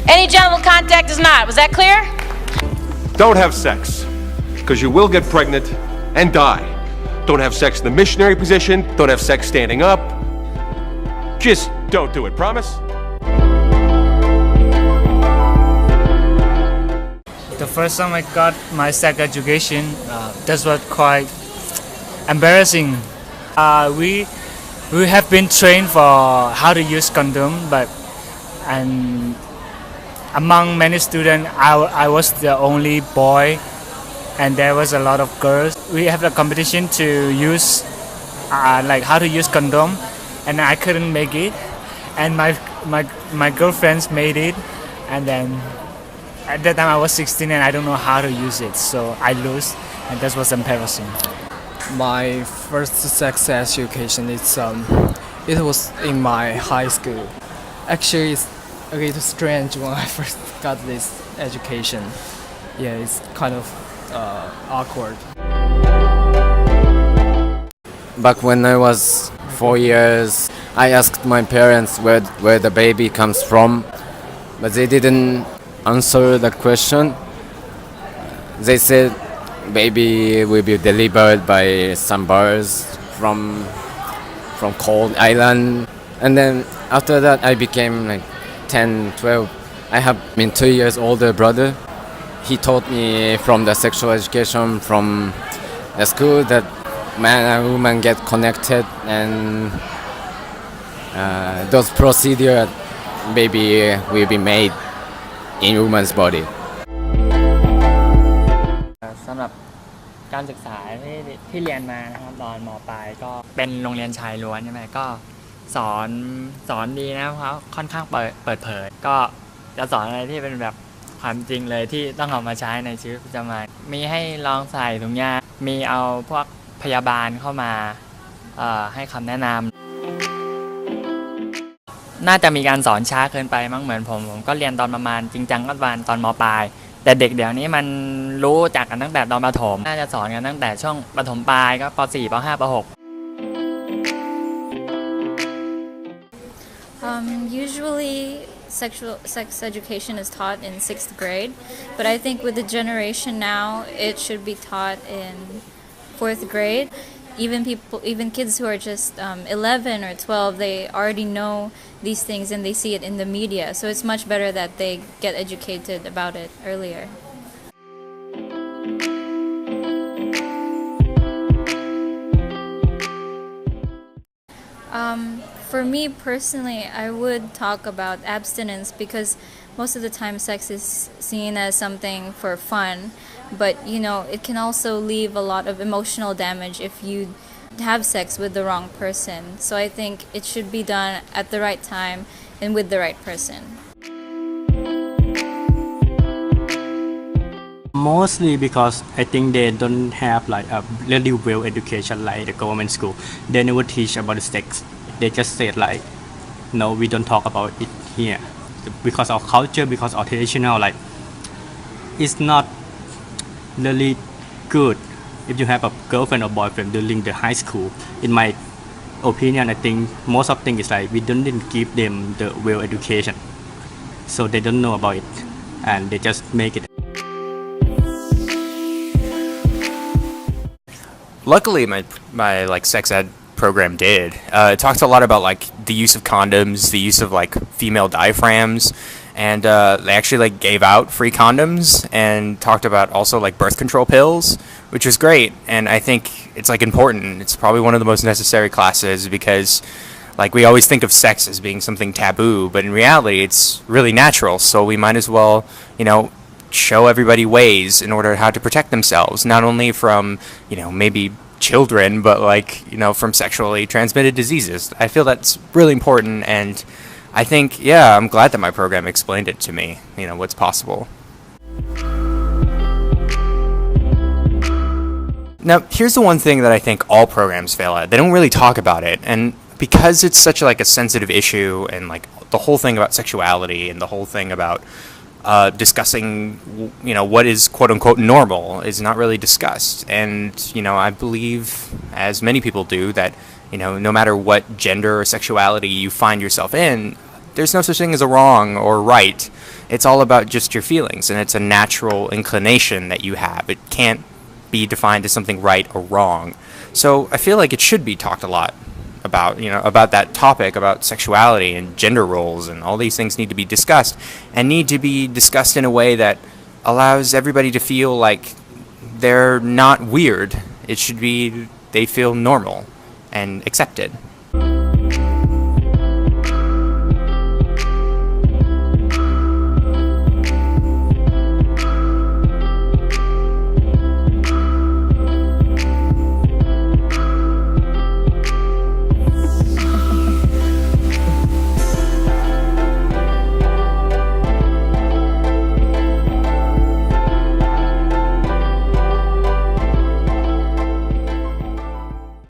Any genital contact is not. Was that clear? Don't have sex, because you will get pregnant and die. Don't have sex in the missionary position. Don't have sex standing up. Just don't do it, promise? The first time I got my sex education, that was quite embarrassing. We have been trained for how to use condom, and among many students, I was the only boy, and there was a lot of girls. We have a competition to use like how to use condom, and I couldn't make it, and my girlfriends made it, and then at that time I was 16 and I don't know how to use it, so I lose, and that was embarrassing. My first sex education it was in my high school. Actually, it's a little strange when I first got this education. Yeah, it's kind of awkward. Back when I was 4 years, I asked my parents where the baby comes from, but they didn't answer the question. They said baby will be delivered by some birds from cold island, and then after that I became like 10, 12. I have 2 years older brother. He taught me from the sexual education from the school that man and woman get connected, and those procedures baby will be made in woman's body. สำหรับการศึกษาที่เรียนมานะครับตอนม.ปลายก็เป็นโรงเรียนชายล้วนใช่ไหมก็สอนดีนะเพราะค่อนข้างเปิดเผยก็จะสอนอะไรที่เป็นแบบความจริงเลยที่ต้องเอามาใช้ในชีวิตประจำวันมีให้ลองใส่ถุงยางมีเอาพวกพยาบาลเข้ามาให้คำแนะนำน่าจะมีการสอนช้าเกินไปมั้งเหมือนผมก็เรียนตอนประมาณจริงจังก็ประมาณตอนม.ปลายแต่เด็กเดี๋ยวนี้มันรู้จักกันตั้งแต่ตอนประถมน่าจะสอนกันตั้งแต่ช่วงประถมปลายก็ป.4 ป.5 ป.6 Usually sex education is taught in 6th grade, but I think with the generation now it should be taught in 4th grade. Even kids who are just 11 or 12, they already know these things and they see it in the media, so it's much better that they get educated about it earlier. For me personally, I would talk about abstinence because most of the time sex is seen as something for fun, but it can also leave a lot of emotional damage if you have sex with the wrong person. So I think it should be done at the right time and with the right person. Mostly because I think they don't have like a really well education like the government school. They never teach about sex. They just said like, no, we don't talk about it here because of culture, because of traditional. Like, it's not really good if you have a girlfriend or boyfriend during the high school. In my opinion, I think most of things is like we didn't give them the well education, so they don't know about it, and they just make it. Luckily, my like sex ed program did. It talked a lot about like the use of condoms, the use of like female diaphragms, and they actually like gave out free condoms and talked about also like birth control pills, which was great. And I think it's like important. It's probably one of the most necessary classes because like we always think of sex as being something taboo, but in reality it's really natural. So we might as well, show everybody ways in order how to protect themselves, not only from, maybe children, but from sexually transmitted diseases. I feel that's really important, and I think, I'm glad that my program explained it to me, what's possible. Now, here's the one thing that I think all programs fail at. They don't really talk about it, and because it's such a sensitive issue, and the whole thing about sexuality and the whole thing about discussing, what is quote-unquote normal is not really discussed. And, I believe, as many people do, that, no matter what gender or sexuality you find yourself in, there's no such thing as a wrong or right. It's all about just your feelings, and it's a natural inclination that you have. It can't be defined as something right or wrong. So I feel like it should be talked a lot about, about that topic, about sexuality and gender roles, and all these things need to be discussed, and need to be discussed in a way that allows everybody to feel like they're not weird. It should be they feel normal and accepted.